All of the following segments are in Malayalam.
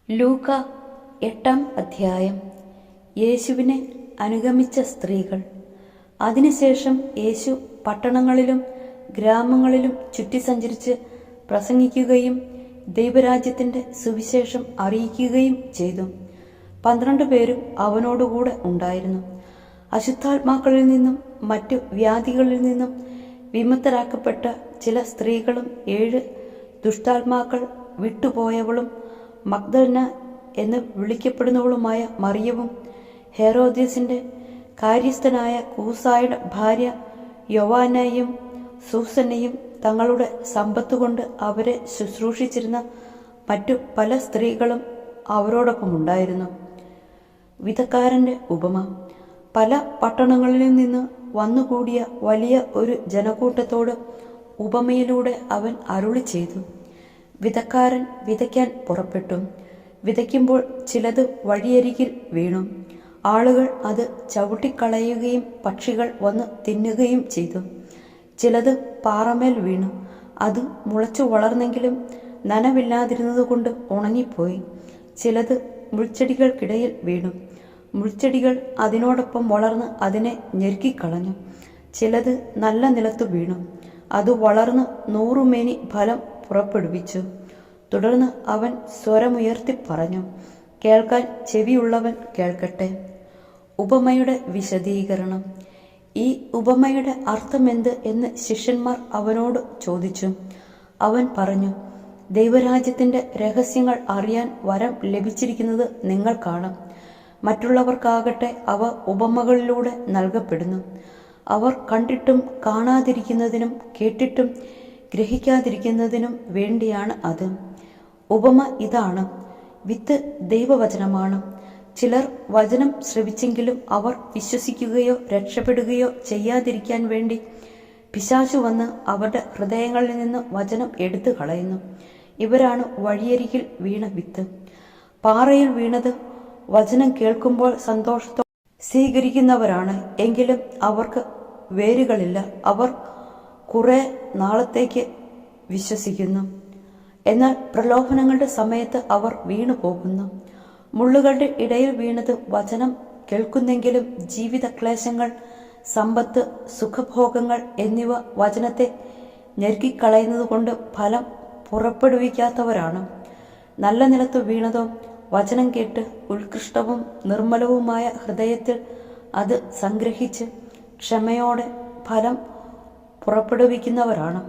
ലൂക്ക 8-ാം അധ്യായം. യേശുവിനെ അനുഗമിച്ച സ്ത്രീകൾ. അതിനുശേഷം യേശു പട്ടണങ്ങളിലും ഗ്രാമങ്ങളിലും ചുറ്റി സഞ്ചരിച്ച് പ്രസംഗിക്കുകയും ദൈവരാജ്യത്തിൻ്റെ സുവിശേഷം അറിയിക്കുകയും ചെയ്തു. 12 പേരും അവനോടുകൂടെ ഉണ്ടായിരുന്നു. അശുദ്ധാത്മാക്കളിൽ നിന്നും മറ്റു വ്യാധികളിൽ നിന്നും വിമുക്തരാക്കപ്പെട്ട ചില സ്ത്രീകളും 7 ദുഷ്ടാത്മാക്കൾ വിട്ടുപോയവളും മഗ്ദലന എന്ന് വിളിക്കപ്പെടുന്നവളുമായ മറിയവും ഹെരോദ്യസിൻ്റെ കാര്യസ്ഥനായ കൂസായുടെ ഭാര്യ യോവാനയും സൂസന്നയും തങ്ങളുടെ സമ്പത്തുകൊണ്ട് അവരെ ശുശ്രൂഷിച്ചിരുന്ന മറ്റു പല സ്ത്രീകളും അവരോടൊപ്പമുണ്ടായിരുന്നു. വിധക്കാരൻ്റെ ഉപമ. പല പട്ടണങ്ങളിൽ നിന്ന് വന്നുകൂടിയ വലിയ ഒരു ജനക്കൂട്ടത്തോട് ഉപമയിലൂടെ അവൻ അരുളി ചെയ്തു. വിധക്കാരൻ വിതയ്ക്കാൻ പുറപ്പെട്ടു. വിതയ്ക്കുമ്പോൾ ചിലത് വഴിയരികിൽ വീണു. ആളുകൾ അത് ചവിട്ടിക്കളയുകയും പക്ഷികൾ വന്ന് തിന്നുകയും ചെയ്തു. ചിലത് പാറമേൽ വീണു. അത് മുളച്ചു വളർന്നെങ്കിലും നനവില്ലാതിരുന്നതുകൊണ്ട് ഉണങ്ങിപ്പോയി. ചിലത് മുൾച്ചെടികൾക്കിടയിൽ വീണു. മുൾച്ചെടികൾ അതിനോടൊപ്പം വളർന്ന് അതിനെ ഞെരുക്കിക്കളഞ്ഞു. ചിലത് നല്ല നിലത്തു വീണു. അത് വളർന്ന് 100 മേനി ഫലം പുറപ്പെടുവിച്ചു. തുടർന്ന് അവൻ സ്വരമുയർത്തി പറഞ്ഞു, കേൾക്കാൻ ചെവിയുള്ളവൻ കേൾക്കട്ടെ. ഉപമയുടെ വിശദീകരണം. ഈ ഉപമയുടെ അർത്ഥമെന്ത് എന്ന് ശിഷ്യന്മാർ അവനോട് ചോദിച്ചു. അവൻ പറഞ്ഞു, ദൈവരാജ്യത്തിൻ്റെ രഹസ്യങ്ങൾ അറിയാൻ വരം ലഭിച്ചിരിക്കുന്നത് നിങ്ങൾക്കാണ്. മറ്റുള്ളവർക്കാകട്ടെ അവ ഉപമകളിലൂടെ നൽകപ്പെടുന്നു. അവർ കണ്ടിട്ടും കാണാതിരിക്കുന്നതിനും കേട്ടിട്ടും ഗ്രഹിക്കാതിരിക്കുന്നതിനും വേണ്ടിയാണ് അത്. ഉപമ ഇതാണ്. വിത്ത് ദൈവവചനമാണ്. ചിലർ വചനം ശ്രവിച്ചെങ്കിലും അവർ വിശ്വസിക്കുകയോ രക്ഷപ്പെടുകയോ ചെയ്യാതിരിക്കാൻ വേണ്ടി പിശാചു വന്ന് അവരുടെ ഹൃദയങ്ങളിൽ നിന്ന് വചനം എടുത്തു കളയുന്നു. ഇവരാണ് വഴിയരികിൽ വീണ വിത്ത്. പാറയിൽ വീണത് വചനം കേൾക്കുമ്പോൾ സന്തോഷത്തോടെ സ്വീകരിക്കുന്നവരാണ്. എങ്കിലും അവർക്ക് വേരുകളില്ല. അവർ കുറെ നാളത്തേക്ക് വിശ്വസിക്കുന്നു. എന്നാൽ പ്രലോഭനങ്ങളുടെ സമയത്ത് അവർ വീണു പോകുന്നു. മുള്ളുകളുടെ ഇടയിൽ വീണത് വചനം കേൾക്കുന്നെങ്കിലും ജീവിത ക്ലേശങ്ങൾ, സമ്പത്ത്, സുഖഭോഗങ്ങൾ എന്നിവ വചനത്തെ ഞെരുക്കിക്കളയുന്നത് കൊണ്ട് ഫലം പുറപ്പെടുവിക്കാത്തവരാണ്. നല്ല നിലത്ത് വീണതോ വചനം കേട്ട് ഉത്കൃഷ്ടവും നിർമ്മലവുമായ ഹൃദയത്തിൽ അത് സംഗ്രഹിച്ച് ക്ഷമയോടെ ഫലം പുറപ്പെടുവിക്കുന്നവരാണ്.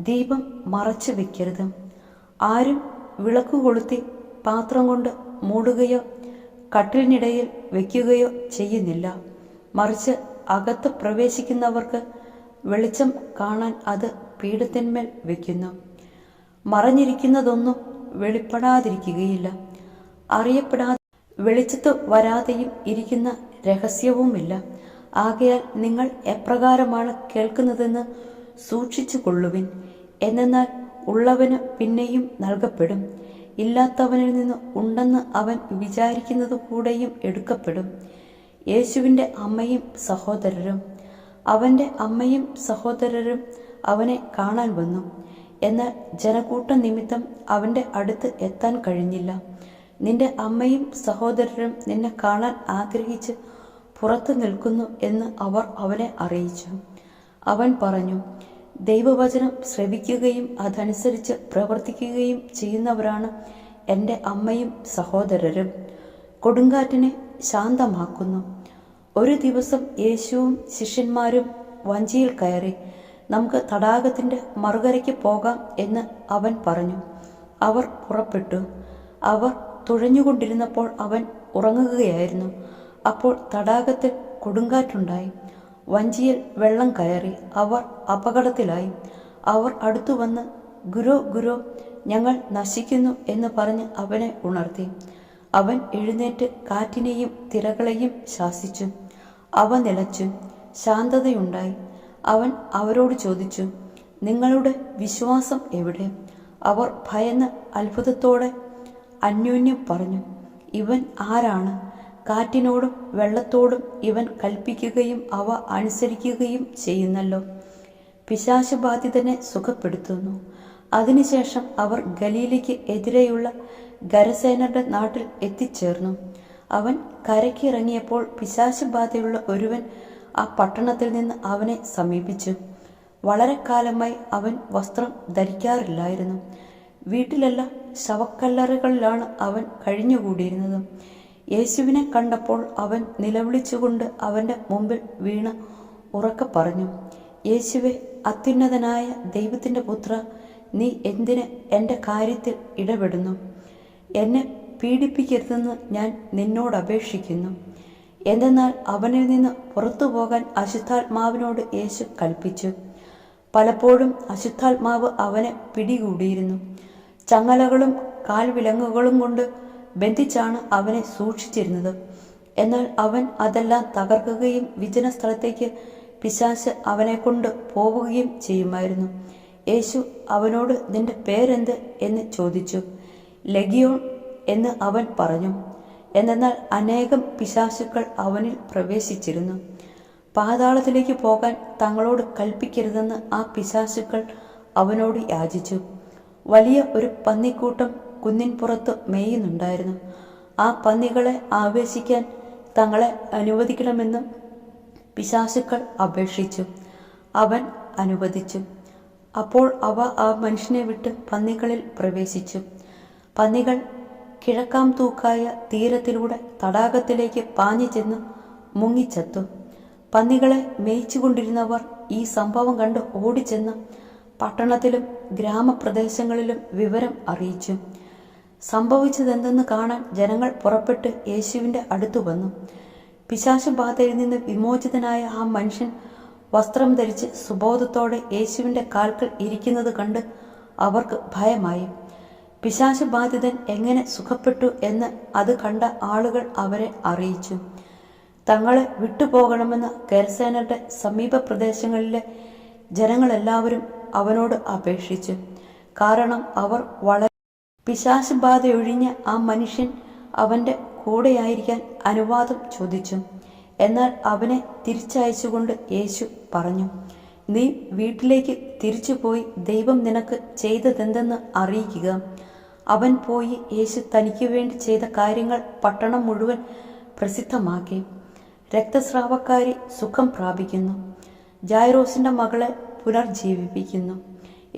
ദീപം മറച്ചു വയ്ക്കരുത്. ആരും വിളക്ക് കൊളുത്തി പാത്രം കൊണ്ട് മൂടുകയോ കട്ടിലിനിടയിൽ വയ്ക്കുകയോ ചെയ്യുന്നില്ല. മറിച്ച് അകത്ത് പ്രവേശിക്കുന്നവർക്ക് വെളിച്ചം കാണാൻ അത് പീഠത്തിന്മേൽ വയ്ക്കുന്നു. മറഞ്ഞിരിക്കുന്നതൊന്നും വെളിപ്പെടാതിരിക്കുകയില്ല. അറിയപ്പെടാതെ വെളിച്ചത്ത് വരാതെയും ഇരിക്കുന്ന രഹസ്യവുമില്ല. ആകയാൽ നിങ്ങൾ എപ്രകാരമാണ് കേൾക്കുന്നതെന്ന് സൂക്ഷിച്ചു കൊള്ളുവിൻ. എന്നാൽ ഉള്ളവന് പിന്നെയും നൽകപ്പെടും, ഇല്ലാത്തവനിൽ നിന്ന് ഉണ്ടെന്ന് അവൻ വിചാരിക്കുന്നത് കൂടെയും എടുക്കപ്പെടും. യേശുവിൻ്റെ അമ്മയും സഹോദരരും. അവൻ്റെ അമ്മയും സഹോദരരും അവനെ കാണാൻ വന്നു. എന്നാൽ ജനക്കൂട്ട നിമിത്തം അവൻ്റെ അടുത്ത് എത്താൻ കഴിഞ്ഞില്ല. നിന്റെ അമ്മയും സഹോദരരും നിന്നെ കാണാൻ ആഗ്രഹിച്ച് പുറത്തു നിൽക്കുന്നു എന്ന് അവർ അവനെ അറിയിച്ചു. അവൻ പറഞ്ഞു, ദൈവവചനം ശ്രവിക്കുകയും അതനുസരിച്ച് പ്രവർത്തിക്കുകയും ചെയ്യുന്നവരാണ് എൻ്റെ അമ്മയും സഹോദരരും. കൊടുങ്കാറ്റിനെ ശാന്തമാക്കുന്നു. ഒരു ദിവസം യേശുവും ശിഷ്യന്മാരും വഞ്ചിയിൽ കയറി, നമുക്ക് തടാകത്തിൻ്റെ മറുകരയ്ക്ക് പോകാം എന്ന് അവൻ പറഞ്ഞു. അവർ പുറപ്പെട്ടു. അവർ തുഴഞ്ഞുകൊണ്ടിരുന്നപ്പോൾ അവൻ ഉറങ്ങുകയായിരുന്നു. അപ്പോൾ തടാകത്തിൽ കൊടുങ്കാറ്റുണ്ടായി. വഞ്ചിയിൽ വെള്ളം കയറി. അവർ അപകടത്തിലായി. അവർ അടുത്തു വന്ന്, ഗുരു ഗുരു, ഞങ്ങൾ നശിക്കുന്നു എന്ന് പറഞ്ഞ് അവനെ ഉണർത്തി. അവൻ എഴുന്നേറ്റ് കാറ്റിനെയും തിരകളെയും ശാസിച്ചു. അവ നിലച്ചു. ശാന്തതയുണ്ടായി. അവൻ അവരോട് ചോദിച്ചു, നിങ്ങളുടെ വിശ്വാസം എവിടെ? അവർ ഭയന്ന് അത്ഭുതത്തോടെ അന്യോന്യം പറഞ്ഞു, ഇവൻ ആരാണ്? കാറ്റിനോടും വെള്ളത്തോടും ഇവൻ കൽപ്പിക്കുകയും അവ അനുസരിക്കുകയും ചെയ്യുന്നല്ലോ. പിശാചബാധിതനെ സുഖപ്പെടുത്തുന്നു. അതിനുശേഷം അവർ ഗലീലയ്ക്ക് എതിരെയുള്ള ഗരസേനരുടെ നാട്ടിൽ എത്തിച്ചേർന്നു. അവൻ കരയ്ക്ക് ഇറങ്ങിയപ്പോൾ പിശാച് ബാധയുള്ള ഒരുവൻ ആ പട്ടണത്തിൽ നിന്ന് അവനെ സമീപിച്ചു. വളരെ കാലമായി അവൻ വസ്ത്രം ധരിക്കാറില്ലായിരുന്നു. വീട്ടിലല്ല, ശവക്കല്ലറുകളിലാണ് അവൻ കഴിഞ്ഞുകൂടിയിരുന്നത്. യേശുവിനെ കണ്ടപ്പോൾ അവൻ നിലവിളിച്ചുകൊണ്ട് അവൻ്റെ മുമ്പിൽ വീണ് ഉറക്കെ പറഞ്ഞു, യേശുവേ, അത്യുന്നതനായ ദൈവത്തിൻ്റെ പുത്ര, നീ എന്തിന് എൻ്റെ കാര്യത്തിൽ ഇടപെടുന്നു? എന്നെ പീഡിപ്പിക്കരുതെന്ന് ഞാൻ നിന്നോട് അപേക്ഷിക്കുന്നു. എന്തെന്നാൽ അവനിൽ നിന്ന് പുറത്തു പോകാൻ അശുദ്ധാത്മാവിനോട് യേശു കൽപ്പിച്ചു. പലപ്പോഴും അശുദ്ധാത്മാവ് അവനെ പിടികൂടിയിരുന്നു. ചങ്ങലകളും കാൽവിലങ്ങുകളും കൊണ്ട് ബന്ധിച്ചാണ് അവനെ സൂക്ഷിച്ചിരുന്നത്. എന്നാൽ അവൻ അതെല്ലാം തകർക്കുകയും വിജന സ്ഥലത്തേക്ക് പിശാച് അവനെ കൊണ്ട് പോവുകയും ചെയ്യുമായിരുന്നു. യേശു അവനോട്, നിന്റെ പേരെന്ത് എന്ന് ചോദിച്ചു. ലഗിയോൺ എന്ന് അവൻ പറഞ്ഞു. എന്നാൽ അനേകം പിശാചുക്കൾ അവനിൽ പ്രവേശിച്ചിരുന്നു. പാതാളത്തിലേക്ക് പോകാൻ തങ്ങളോട് കൽപ്പിക്കരുതെന്ന് ആ പിശാചുക്കൾ അവനോട് യാചിച്ചു. വലിയ ഒരു പന്നിക്കൂട്ടം കുന്നിൻപുറത്ത് മേയുന്നുണ്ടായിരുന്നു. ആ പന്നികളെ ആവേശിക്കാൻ തങ്ങളെ അനുവദിക്കണമെന്ന് പിശാചുക്കൾ അപേക്ഷിച്ചു. അവൻ അനുവദിച്ചു. അപ്പോൾ അവ ആ മനുഷ്യനെ വിട്ട് പന്നികളിൽ പ്രവേശിച്ചു. പന്നികൾ കിഴക്കാം തൂക്കായ തീരത്തിലൂടെ തടാകത്തിലേക്ക് പാഞ്ഞു ചെന്ന് മുങ്ങിച്ചത്തു. പന്നികളെ മേയിച്ചുകൊണ്ടിരുന്നവർ ഈ സംഭവം കണ്ട് ഓടിച്ചെന്ന് പട്ടണത്തിലും ഗ്രാമപ്രദേശങ്ങളിലും വിവരം അറിയിച്ചു. സംഭവിച്ചതെന്തെന്ന് കാണാൻ ജനങ്ങൾ പുറപ്പെട്ട് യേശുവിൻ്റെ അടുത്തു വന്നു. പിശാച് ബാധയിൽ നിന്ന് വിമോചിതനായ ആ മനുഷ്യൻ വസ്ത്രം ധരിച്ച് സുബോധത്തോടെ യേശുവിൻ്റെ കാൽക്കൽ ഇരിക്കുന്നത് കണ്ട് അവർക്ക് ഭയമായി. പിശാച് ബാധിതൻ എങ്ങനെ സുഖപ്പെട്ടു എന്ന് അത് കണ്ട ആളുകൾ അവരെ അറിയിച്ചു. തങ്ങളെ വിട്ടുപോകണമെന്ന് ഗരസേനരുടെ സമീപ പ്രദേശങ്ങളിലെ ജനങ്ങളെല്ലാവരും അവനോട് അപേക്ഷിച്ചു. കാരണം അവർ വളരെ പിശാച് ബാധയൊഴിഞ്ഞ ആ മനുഷ്യൻ അവൻ്റെ കൂടെയായിരിക്കാൻ അനുവാദം ചോദിച്ചു. എന്നാൽ അവനെ തിരിച്ചയച്ചുകൊണ്ട് യേശു പറഞ്ഞു, നീ വീട്ടിലേക്ക് തിരിച്ചുപോയി ദൈവം നിനക്ക് ചെയ്തതെന്തെന്ന് അറിയിക്കുക. അവൻ പോയി യേശു തനിക്ക് വേണ്ടി ചെയ്ത കാര്യങ്ങൾ പട്ടണം മുഴുവൻ പ്രസിദ്ധമാക്കി. രക്തസ്രാവക്കാരി സുഖം പ്രാപിക്കുന്നു, ജായിറോസിൻ്റെ മകളെ പുനർജീവിപ്പിക്കുന്നു.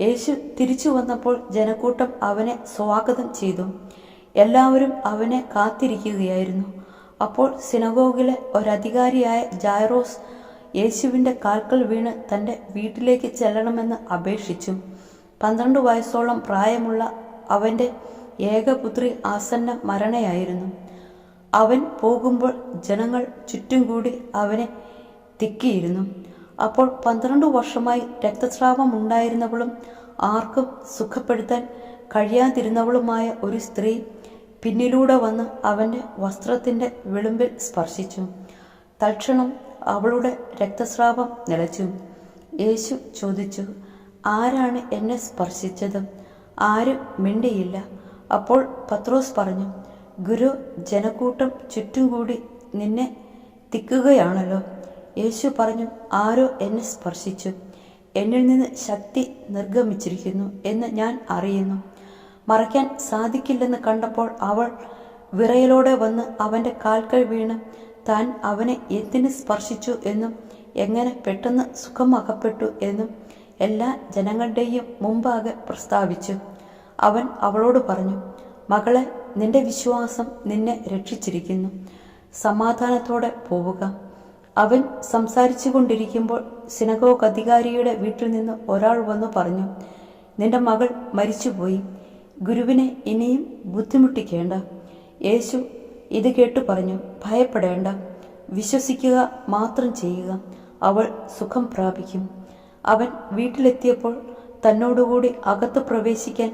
യേശു തിരിച്ചു വന്നപ്പോൾ ജനക്കൂട്ടം അവനെ സ്വാഗതം ചെയ്തു. എല്ലാവരും അവനെ കാത്തിരിക്കുകയായിരുന്നു. അപ്പോൾ സിനഗോഗിലെ ഒരധികാരിയായ ജായിറോസ് യേശുവിൻ്റെ കാൽക്കൽ വീണ് തൻ്റെ വീട്ടിലേക്ക് ചെല്ലണമെന്ന് അപേക്ഷിച്ചു. 12 വയസ്സോളം പ്രായമുള്ള അവൻ്റെ ഏകപുത്രി ആസന്ന മരണയായിരുന്നു. അവൻ പോകുമ്പോൾ ജനങ്ങൾ ചുറ്റും കൂടി അവനെ തിക്കിയിരുന്നു. അപ്പോൾ 12 വർഷമായി രക്തസ്രാവം ഉണ്ടായിരുന്നവളും ആർക്കും സുഖപ്പെടുത്താൻ കഴിയാതിരുന്നവളുമായ ഒരു സ്ത്രീ പിന്നിലൂടെ വന്ന് അവൻ്റെ വസ്ത്രത്തിൻ്റെ വിളുമ്പിൽ സ്പർശിച്ചു. തൽക്ഷണം അവളുടെ രക്തസ്രാവം നിലച്ചു. യേശു ചോദിച്ചു, ആരാണ് എന്നെ സ്പർശിച്ചത്? ആരും മിണ്ടിയില്ല. അപ്പോൾ പത്രോസ് പറഞ്ഞു, ഗുരു, ജനക്കൂട്ടം ചുറ്റും കൂടി നിന്നെ തിക്കുകയാണല്ലോ. യേശു പറഞ്ഞു, ആരോ എന്നെ സ്പർശിച്ചു. എന്നിൽ നിന്ന് ശക്തി നിർഗമിച്ചിരിക്കുന്നു എന്ന് ഞാൻ അറിയുന്നു. മറയ്ക്കാൻ സാധിക്കില്ലെന്ന് കണ്ടപ്പോൾ അവൾ വിറയലോടെ വന്ന് അവൻ്റെ കാൽക്കൽ വീണ് താൻ അവനെ എന്തിന് സ്പർശിച്ചു എന്നും എങ്ങനെ പെട്ടെന്ന് സുഖമകപ്പെട്ടു എന്നും എല്ലാ ജനങ്ങളുടെയും മുമ്പാകെ പ്രസ്താവിച്ചു. അവൻ അവളോട് പറഞ്ഞു, മകളെ, നിന്റെ വിശ്വാസം നിന്നെ രക്ഷിച്ചിരിക്കുന്നു. സമാധാനത്തോടെ പോവുക. അവൻ സംസാരിച്ചു കൊണ്ടിരിക്കുമ്പോൾ സിനഗോഗ് അധികാരിയുടെ വീട്ടിൽ നിന്ന് ഒരാൾ വന്നു പറഞ്ഞു, നിന്റെ മകൾ മരിച്ചുപോയി. ഗുരുവിനെ ഇനിയും ബുദ്ധിമുട്ടിക്കേണ്ട. യേശു ഇത് കേട്ടു പറഞ്ഞു, ഭയപ്പെടേണ്ട, വിശ്വസിക്കുക മാത്രം ചെയ്യുക, അവൾ സുഖം പ്രാപിക്കും. അവൻ വീട്ടിലെത്തിയപ്പോൾ തന്നോടുകൂടി അകത്ത് പ്രവേശിക്കാൻ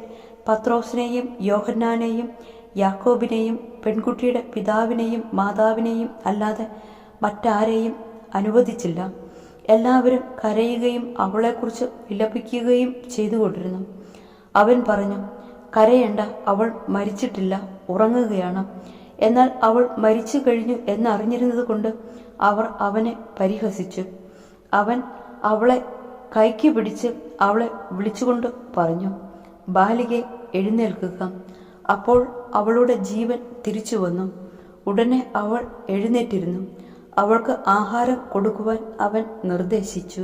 പത്രോസിനെയും യോഹന്നാനെയും യാക്കോബിനെയും പെൺകുട്ടിയുടെ പിതാവിനെയും മാതാവിനെയും അല്ലാതെ മറ്റാരെയും അനുവദിച്ചില്ല. എല്ലാവരും കരയുകയും അവളെക്കുറിച്ച് വിലപിക്കുകയും ചെയ്തുകൊണ്ടിരുന്നു. അവൻ പറഞ്ഞു, കരയേണ്ട, അവൾ മരിച്ചിട്ടില്ല, ഉറങ്ങുകയാണ്. എന്നാൽ അവൾ മരിച്ചു കഴിഞ്ഞു എന്നറിഞ്ഞിരുന്നത് കൊണ്ട് അവർ അവനെ പരിഹസിച്ചു. അവൻ അവളെ കൈക്ക് പിടിച്ച് അവളെ വിളിച്ചുകൊണ്ട് പറഞ്ഞു, ബാലികെ, എഴുന്നേൽക്കുക. അപ്പോൾ അവളുടെ ജീവൻ തിരിച്ചു വന്നു. ഉടനെ അവൾ എഴുന്നേറ്റിരുന്നു. അവൾക്ക് ആഹാരം കൊടുക്കുവാൻ അവൻ നിർദ്ദേശിച്ചു.